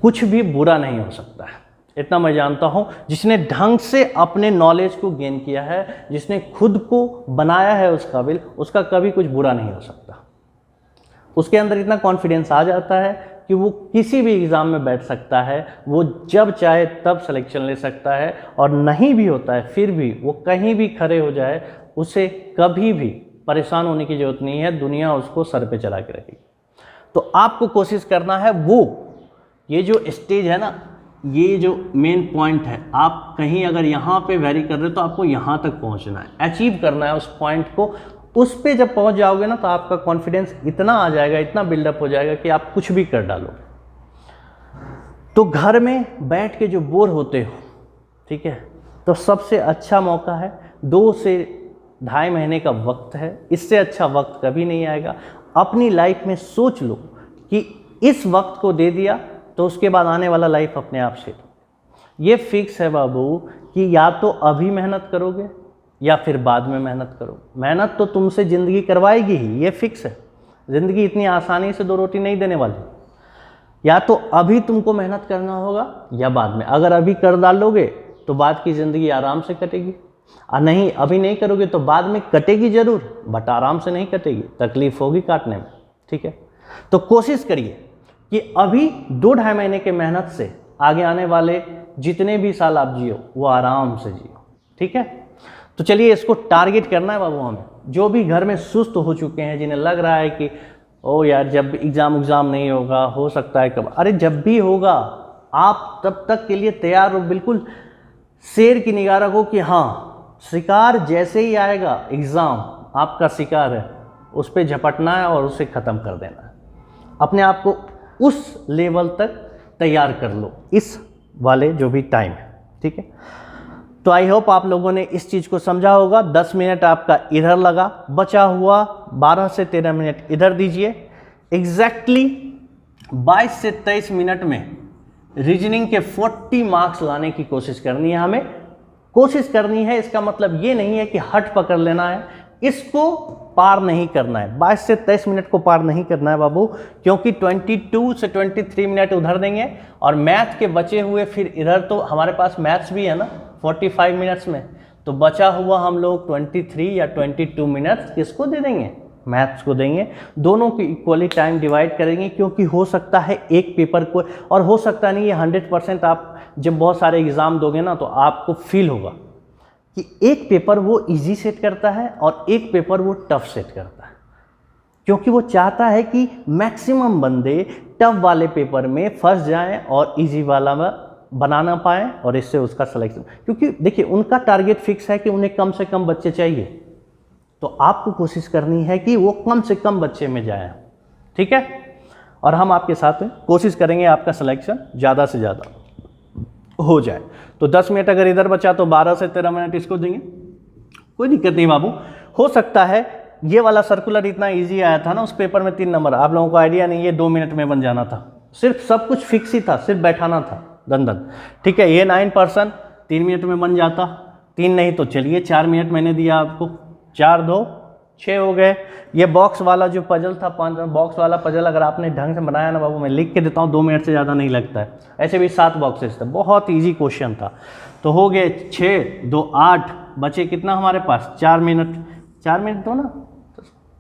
Speaker 1: कुछ भी बुरा नहीं हो सकता है, इतना मैं जानता हूँ। जिसने ढंग से अपने नॉलेज को गेन किया है, जिसने खुद को बनाया है उस काबिल, उसका कभी कुछ बुरा नहीं हो सकता। उसके अंदर इतना कॉन्फिडेंस आ जाता है कि वो किसी भी एग्ज़ाम में बैठ सकता है, वो जब चाहे तब सिलेक्शन ले सकता है, और नहीं भी होता है फिर भी वो कहीं भी खड़े हो जाए, उसे कभी भी परेशान होने की ज़रूरत नहीं है, दुनिया उसको सर पे चला के रखेगी। तो आपको कोशिश करना है, वो ये जो स्टेज है ना, ये जो मेन पॉइंट है, आप कहीं अगर यहाँ पे वेरी कर रहे हो तो आपको यहाँ तक पहुँचना है, अचीव करना है उस पॉइंट को। उस पे जब पहुँच जाओगे ना तो आपका कॉन्फिडेंस इतना आ जाएगा, इतना बिल्डअप हो जाएगा कि आप कुछ भी कर डालोगे। तो घर में बैठ के जो बोर होते हो, ठीक है, तो सबसे अच्छा मौका है, 2 से 2.5 महीने का वक्त है, इससे अच्छा वक्त कभी नहीं आएगा। अपनी लाइफ में सोच लो कि इस वक्त को दे दिया तो उसके बाद आने वाला लाइफ अपने आप से। ये फिक्स है बाबू कि या तो अभी मेहनत करोगे या फिर बाद में मेहनत करो। मेहनत तो तुमसे ज़िंदगी करवाएगी ही, ये फिक्स है। ज़िंदगी इतनी आसानी से 2 रोटी नहीं देने वाली। या तो अभी तुमको मेहनत करना होगा या बाद में। अगर अभी कर डालोगे तो बाद की ज़िंदगी आराम से कटेगी, और नहीं अभी नहीं करोगे तो बाद में कटेगी ज़रूर, बट आराम से नहीं कटेगी, तकलीफ़ होगी काटने में, ठीक है। तो कोशिश करिए कि अभी 2-2.5 महीने के मेहनत से आगे आने वाले जितने भी साल आप जियो वो आराम से जियो, ठीक है। तो चलिए इसको टारगेट करना है बाबू हमें। जो भी घर में सुस्त हो चुके हैं, जिन्हें लग रहा है कि ओ यार जब एग्ज़ाम नहीं होगा, हो सकता है कब, अरे जब भी होगा आप तब तक के लिए तैयार हो, बिल्कुल शेर की निगाह रखो कि हाँ शिकार जैसे ही आएगा, एग्ज़ाम आपका शिकार है, उस पर झपटना है और उसे ख़त्म कर देना है। अपने आप को उस लेवल तक तैयार कर लो, इस वाले जो भी टाइम है, ठीक है। तो आई होप आप लोगों ने इस चीज़ को समझा होगा। 10 मिनट आपका इधर लगा, बचा हुआ 12 से 13 मिनट इधर दीजिए। एग्जैक्टली 22 से 23 मिनट में रीजनिंग के 40 मार्क्स लाने की कोशिश करनी है हमें। कोशिश करनी है, इसका मतलब ये नहीं है कि हट पकड़ लेना है, इसको पार नहीं करना है। 22 से 23 मिनट को पार नहीं करना है बाबू, क्योंकि 22 से 23 मिनट उधर देंगे और मैथ के बचे हुए फिर इधर, तो हमारे पास मैथ्स भी है ना 45 मिनट्स में, तो बचा हुआ हम लोग 23 या 22 मिनट्स किसको दे देंगे, मैथ्स को देंगे। दोनों की इक्वली टाइम डिवाइड करेंगे, क्योंकि हो सकता है एक पेपर को, और हो सकता नहीं, ये 100% आप जब बहुत सारे एग्ज़ाम दोगे ना तो आपको फील होगा कि एक पेपर वो इजी सेट करता है और एक पेपर वो टफ सेट करता है, क्योंकि वो चाहता है कि मैक्सिमम बंदे टफ वाले पेपर में फंस जाएं और इजी वाला में बना ना पाएँ, और इससे उसका सिलेक्शन, क्योंकि देखिए उनका टारगेट फिक्स है कि उन्हें कम से कम बच्चे चाहिए, तो आपको कोशिश करनी है कि वो कम से कम बच्चे में जाए, ठीक है। और हम आपके साथ कोशिश करेंगे आपका सिलेक्शन ज़्यादा से ज़्यादा हो जाए। तो 10 मिनट अगर इधर बचा तो 12 से 13 मिनट इसको देंगे, कोई दिक्कत नहीं बाबू। हो सकता है ये वाला सर्कुलर इतना इजी आया था ना उस पेपर में 3 नंबर, आप लोगों को आइडिया नहीं, ये 2 मिनट में बन जाना था, सिर्फ सब कुछ फिक्स ही था, सिर्फ बैठाना था दन। ठीक है, ये 9% 3 मिनट में बन जाता, 3 नहीं तो चलिए 4 मिनट मैंने दिया आपको, 4 2 6 हो गए। ये बॉक्स वाला जो पजल था, 5 बॉक्स वाला पजल अगर आपने ढंग से बनाया ना बाबू, मैं लिख के देता हूँ, 2 मिनट से ज़्यादा नहीं लगता है। ऐसे भी 7 बॉक्सेस थे, बहुत ईजी क्वेश्चन था। तो हो गए 6 2 8, बचे कितना हमारे पास 4 मिनट, 4 मिनट दो ना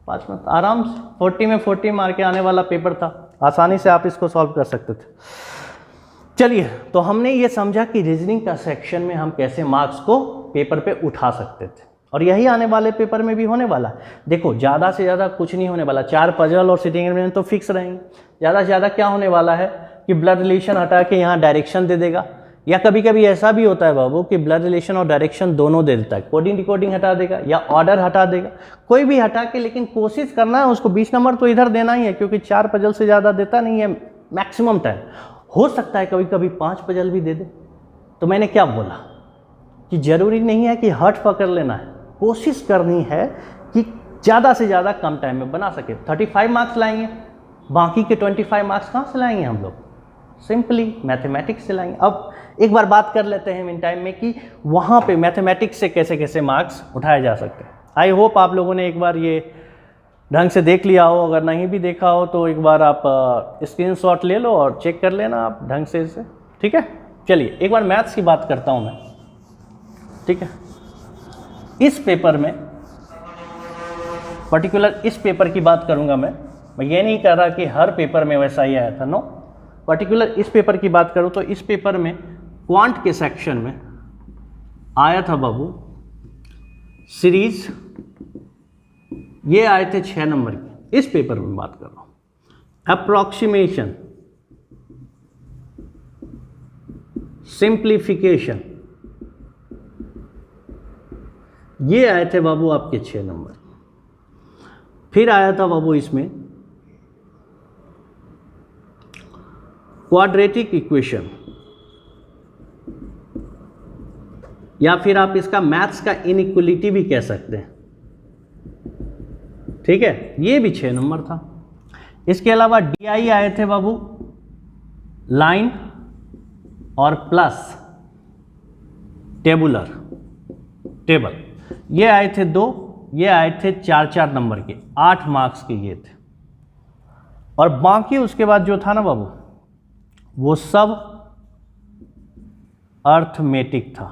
Speaker 1: 5 मिनट आराम से, 40 में 40 मार के आने वाला पेपर था, आसानी से आप इसको सॉल्व कर सकते थे। चलिए, तो हमने ये समझा कि रीजनिंग का सेक्शन में हम कैसे मार्क्स को पेपर पे उठा सकते थे, और यही आने वाले पेपर में भी होने वाला है। देखो ज़्यादा से ज़्यादा कुछ नहीं होने वाला, 4 पजल और सिटिंग एलिमेंट तो फिक्स रहेंगे। ज़्यादा से ज़्यादा क्या होने वाला है कि ब्लड रिलेशन हटा के यहाँ डायरेक्शन दे देगा, या कभी कभी ऐसा भी होता है बाबू कि ब्लड रिलेशन और डायरेक्शन दोनों दे देता है, कोडिंग डिकोडिंग हटा देगा या ऑर्डर हटा देगा, कोई भी हटा के, लेकिन कोशिश करना है उसको 20 नंबर तो इधर देना ही है, क्योंकि 4 पजल से ज़्यादा देता नहीं है मैक्सिमम टाइम। हो सकता है कभी कभी 5 पजल भी दे दे। तो मैंने क्या बोला कि ज़रूरी नहीं है कि हट पकड़ लेना है, कोशिश करनी है कि ज़्यादा से ज़्यादा कम टाइम में बना सके। 35 मार्क्स लाएंगे, बाकी के 25 मार्क्स कहाँ से लाएंगे हम लोग? सिंपली मैथमेटिक्स से लाएंगे। अब एक बार बात कर लेते हैं इन टाइम में कि वहाँ पे मैथमेटिक्स से कैसे कैसे मार्क्स उठाए जा सकते हैं। आई होप आप लोगों ने एक बार ये ढंग से देख लिया हो, अगर नहीं भी देखा हो तो एक बार आप स्क्रीनशॉट ले लो और चेक कर लेना आप ढंग से इसे, ठीक है। चलिए एक बार मैथ्स की बात करता हूँ मैं, ठीक है। इस पेपर में पर्टिकुलर इस पेपर की बात करूँगा मैं ये नहीं कह रहा कि हर पेपर में वैसा ही आया था, नो। पर्टिकुलर इस पेपर की बात करूँ तो इस पेपर में क्वांट के सेक्शन में आया था बाबू सीरीज, ये आए थे 6 नंबर के। इस पेपर में बात कर रहा हूँ अप्रॉक्सीमेशन, सिंप्लीफिकेशन, ये आए थे बाबू आपके 6 नंबर। फिर आया था बाबू इसमें क्वाड्रेटिक इक्वेशन, या फिर आप इसका मैथ्स का इनइक्वलिटी भी कह सकते हैं, ठीक है, ये भी 6 नंबर था। इसके अलावा DI आए थे बाबू लाइन और प्लस टेबुलर टेबल, ये आए थे 2, ये आए थे 4 नंबर के, 8 मार्क्स के ये थे। और बाकी उसके बाद जो था ना बाबू वो सब अर्थमेटिक था,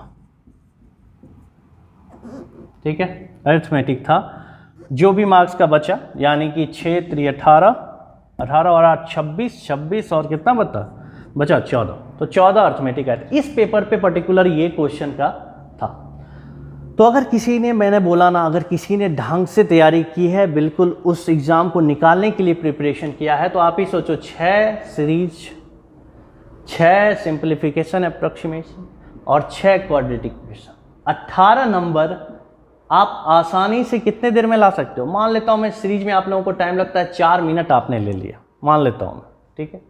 Speaker 1: ठीक है, अर्थमेटिक था। जो भी मार्क्स का बचा, यानी कि 6 3 18, 18 और 8 26, 26 और कितना बचा 14, तो 14 अर्थमेटिक आए थे। इस पेपर पे पर्टिकुलर ये क्वेश्चन का था। तो अगर किसी ने, मैंने बोला ना, अगर किसी ने ढंग से तैयारी की है, बिल्कुल उस एग्ज़ाम को निकालने के लिए प्रिपरेशन किया है, तो आप ही सोचो 6 सीरीज, 6 सिंप्लीफिकेशन अप्रॉक्सीमेशन और 6 क्वाड्रेटिक इक्वेशन, 18 नंबर आप आसानी से कितने देर में ला सकते हो? मान लेता हूँ मैं सीरीज में आप लोगों को टाइम लगता है 4 मिनट, आपने ले लिया, मान लेता हूँ मैं, ठीक है,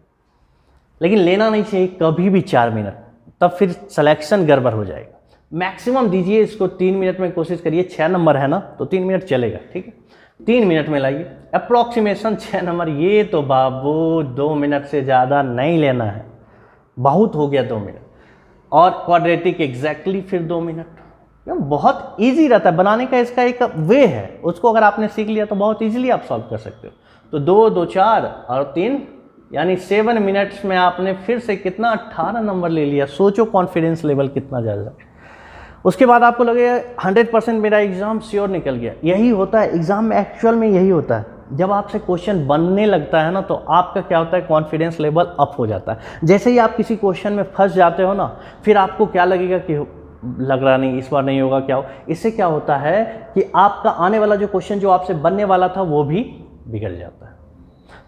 Speaker 1: लेकिन लेना नहीं चाहिए कभी भी 4 मिनट, तब फिर सिलेक्शन गड़बड़ हो जाएगा। मैक्सिमम दीजिए इसको 3 मिनट में कोशिश करिए, 6 नंबर है ना तो 3 मिनट चलेगा, ठीक है, 3 मिनट में लाइए। अप्रॉक्सीमेशन 6 नंबर, ये तो बाबू 2 मिनट से ज़्यादा नहीं लेना है, बहुत हो गया 2 मिनट। और क्वाड्रेटिक एग्जैक्टली फिर 2 मिनट, बहुत इजी रहता है बनाने का, इसका एक वे है, उसको अगर आपने सीख लिया तो बहुत इजीली आप सॉल्व कर सकते हो। तो 2 2 4 और 3 यानी 7 मिनट्स में आपने फिर से कितना 18 नंबर ले लिया। सोचो कॉन्फिडेंस लेवल कितना ज़्यादा। उसके बाद आपको लगेगा 100% मेरा एग्ज़ाम श्योर निकल गया। यही होता है एग्ज़ाम में, एक्चुअल में यही होता है। जब आपसे क्वेश्चन बनने लगता है ना तो आपका क्या होता है, कॉन्फिडेंस लेवल अप हो जाता है। जैसे ही आप किसी क्वेश्चन में फंस जाते हो ना, फिर आपको क्या लगेगा कि लग रहा नहीं, इस बार नहीं होगा, क्या हो। इससे क्या होता है कि आपका आने वाला जो क्वेश्चन जो आपसे बनने वाला था वो भी बिगड़ जाता है।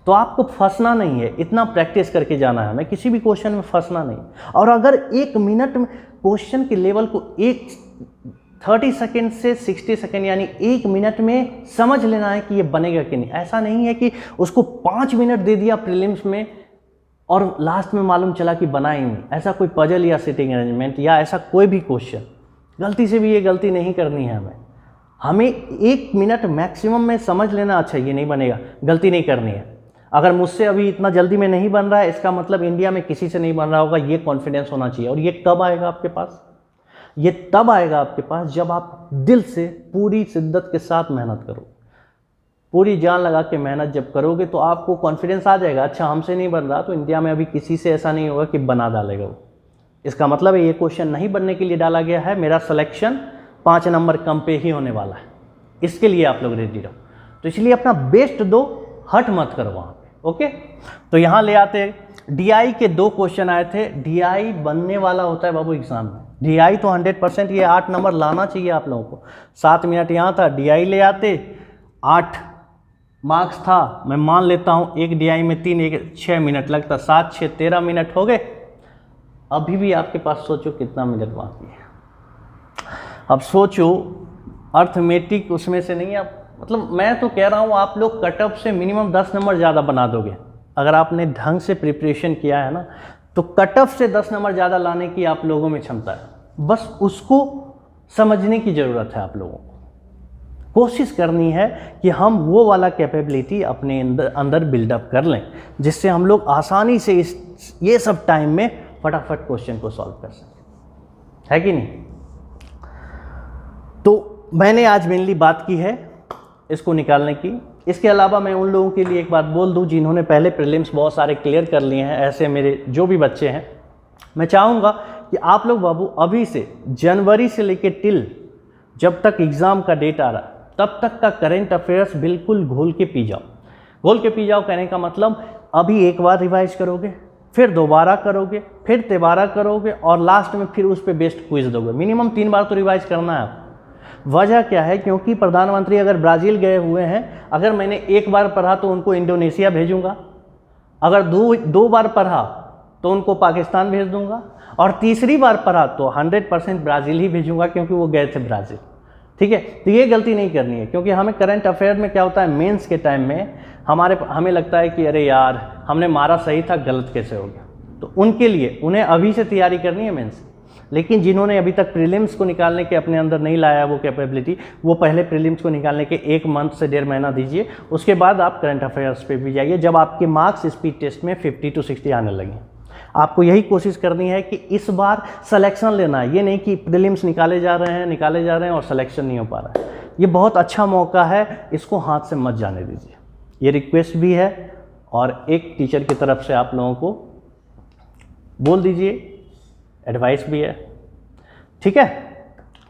Speaker 1: तो आपको फंसना नहीं है, इतना प्रैक्टिस करके जाना है, हमें किसी भी क्वेश्चन में फंसना नहीं। और अगर 1 मिनट में क्वेश्चन के लेवल को 30 सेकंड से 60 सेकंड यानी 1 मिनट में समझ लेना है कि ये बनेगा कि नहीं। ऐसा नहीं है कि उसको 5 मिनट दे दिया प्रीलिम्स में और लास्ट में मालूम चला कि बना ही नहीं। ऐसा कोई पजल या सिटिंग अरेंजमेंट या ऐसा कोई भी क्वेश्चन गलती से भी ये गलती नहीं करनी है। हमें 1 मिनट मैक्सिमम में समझ लेना, अच्छा ये नहीं बनेगा, गलती नहीं करनी है। अगर मुझसे अभी इतना जल्दी में नहीं बन रहा है, इसका मतलब इंडिया में किसी से नहीं बन रहा होगा, ये कॉन्फिडेंस होना चाहिए। और ये कब आएगा आपके पास? ये तब आएगा आपके पास जब आप दिल से पूरी शिद्दत के साथ मेहनत करो, पूरी जान लगा के मेहनत जब करोगे तो आपको कॉन्फिडेंस आ जाएगा, अच्छा हमसे नहीं बन रहा तो इंडिया में अभी किसी से ऐसा नहीं होगा कि बना डालेगा वो। इसका मतलब है ये क्वेश्चन नहीं बनने के लिए डाला गया है, मेरा सिलेक्शन 5 नंबर कम पे ही होने वाला है, इसके लिए आप लोग रेडी रहो। तो इसलिए अपना बेस्ट दो, हट मत करो वहाँ पे। ओके, तो यहाँ ले आते DI के 2 क्वेश्चन आए थे। DI बनने वाला होता है बाबू एग्जाम में, DI तो 100% ये 8 नंबर लाना चाहिए आप लोगों को। 7 मिनट यहाँ था, DI ले आते, 8 मार्क्स था, मैं मान लेता हूँ एक DI में 3, एक 6 मिनट लगता, 7 6 13 मिनट हो गए। अभी भी आपके पास सोचो कितना मिनट बाकी है। अब सोचो अर्थमेटिक उसमें से नहीं, आप मतलब मैं तो कह रहा हूँ आप लोग कट ऑफ से मिनिमम 10 नंबर ज़्यादा बना दोगे। अगर आपने ढंग से प्रिपरेशन किया है ना तो कट ऑफ से 10 नंबर ज़्यादा लाने की आप लोगों में क्षमता है। बस उसको समझने की ज़रूरत है। आप लोगों को कोशिश करनी है कि हम वो वाला कैपेबिलिटी अपने अंदर बिल्डअप कर लें जिससे हम लोग आसानी से ये सब टाइम में फटाफट क्वेश्चन को सॉल्व कर सकें, है कि नहीं। तो मैंने आज मेनली बात की है इसको निकालने की। इसके अलावा मैं उन लोगों के लिए एक बात बोल दूं जिन्होंने पहले प्रीलिम्स बहुत सारे क्लियर कर लिए हैं, ऐसे मेरे जो भी बच्चे हैं, मैं चाहूँगा कि आप लोग बाबू अभी से जनवरी से लेकर टिल जब तक एग्ज़ाम का डेट आ रहा है तब तक का करेंट अफेयर्स बिल्कुल घोल के पी जाओ। घोल के पी जाओ कहने का मतलब अभी एक बार रिवाइज करोगे, फिर दोबारा करोगे, फिर तिबारा करोगे और लास्ट में फिर उस पर बेस्ट क्विज दोगे। मिनिमम 3 बार तो रिवाइज करना है आपको। वजह क्या है? क्योंकि प्रधानमंत्री अगर ब्राज़ील गए हुए हैं, अगर मैंने एक बार पढ़ा तो उनको इंडोनेशिया भेजूंगा, अगर दो बार पढ़ा तो उनको पाकिस्तान भेज दूंगा और तीसरी बार पढ़ा तो 100% ब्राज़ील ही भेजूंगा क्योंकि वो गए थे ब्राज़ील। ठीक है, तो ये गलती नहीं करनी है क्योंकि हमें करंट अफेयर में क्या होता है, मेंस के टाइम में हमें लगता है कि अरे यार हमने मारा सही था, गलत कैसे हो गया। तो उनके लिए उन्हें अभी से तैयारी करनी है मेंस। लेकिन जिन्होंने अभी तक प्रीलिम्स को निकालने के अपने अंदर नहीं लाया वो कैपेबिलिटी, वो पहले प्रीलिम्स को निकालने के 1 मंथ से 1.5 महीना दीजिए, उसके बाद आप करंट अफेयर्स पे भी जाइए जब आपके मार्क्स स्पीड टेस्ट में 50 to 60 आने लगे। आपको यही कोशिश करनी है कि इस बार सिलेक्शन लेना है, ये नहीं कि प्रीलिम्स निकाले जा रहे हैं और सिलेक्शन नहीं हो पा रहा है। ये बहुत अच्छा मौका है, इसको हाथ से मत जाने दीजिए। ये रिक्वेस्ट भी है और एक टीचर की तरफ से आप लोगों को बोल दीजिए, एडवाइस भी है। ठीक है,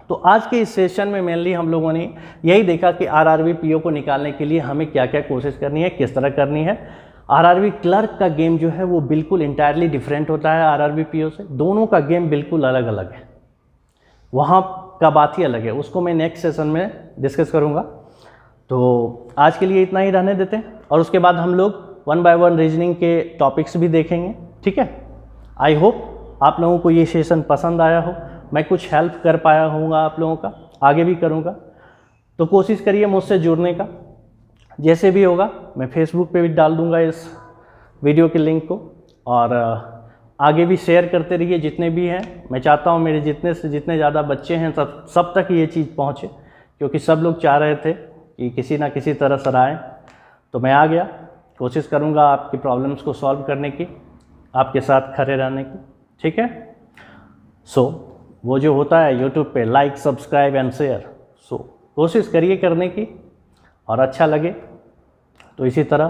Speaker 1: तो आज के इस सेशन में मेनली हम लोगों ने यही देखा कि आरआरबी पीओ को निकालने के लिए हमें क्या क्या कोशिश करनी है, किस तरह करनी है। आरआरबी क्लर्क का गेम जो है वो बिल्कुल इंटायरली डिफरेंट होता है आरआरबी पीओ से, दोनों का गेम बिल्कुल अलग अलग है, वहाँ का बात ही अलग है। उसको मैं नेक्स्ट सेशन में डिस्कस करूँगा। तो आज के लिए इतना ही रहने देते हैं और उसके बाद हम लोग 1 by 1 रीजनिंग के टॉपिक्स भी देखेंगे। ठीक है, आई होप आप लोगों को ये सेशन पसंद आया हो, मैं कुछ हेल्प कर पाया होऊंगा आप लोगों का, आगे भी करूँगा। तो कोशिश करिए मुझसे जुड़ने का, जैसे भी होगा मैं फेसबुक पे भी डाल दूँगा इस वीडियो के लिंक को और आगे भी शेयर करते रहिए जितने भी हैं। मैं चाहता हूँ मेरे जितने से जितने ज़्यादा बच्चे हैं सब तक ये चीज़ पहुँचे, क्योंकि सब लोग चाह रहे थे कि किसी ना किसी तरह सराएं। तो मैं आ गया, कोशिश करूँगा आपकी प्रॉब्लम्स को सॉल्व करने की, आपके साथ खड़े रहने की। ठीक है, सो वो जो होता है यूट्यूब पे लाइक, सब्सक्राइब एंड शेयर, सो कोशिश करिए करने की और अच्छा लगे तो इसी तरह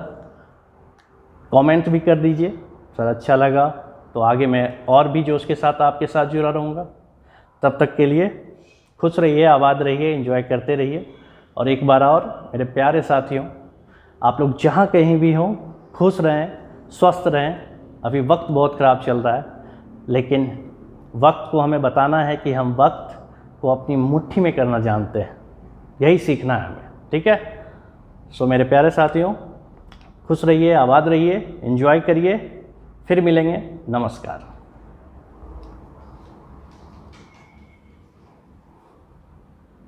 Speaker 1: कमेंट भी कर दीजिए। सर अच्छा लगा तो आगे मैं और भी जोश के साथ आपके साथ जुड़ा रहूँगा। तब तक के लिए खुश रहिए, आबाद रहिए, एंजॉय करते रहिए। और एक बार और मेरे प्यारे साथियों, आप लोग जहाँ कहीं भी हों खुश रहें, स्वस्थ रहें। अभी वक्त बहुत ख़राब चल रहा है, लेकिन वक्त को हमें बताना है कि हम वक्त को अपनी मुट्ठी में करना जानते हैं, यही सीखना है हमें। ठीक है, सो मेरे प्यारे साथियों, खुश रहिए, आबाद रहिए, एंजॉय करिए। फिर मिलेंगे, नमस्कार।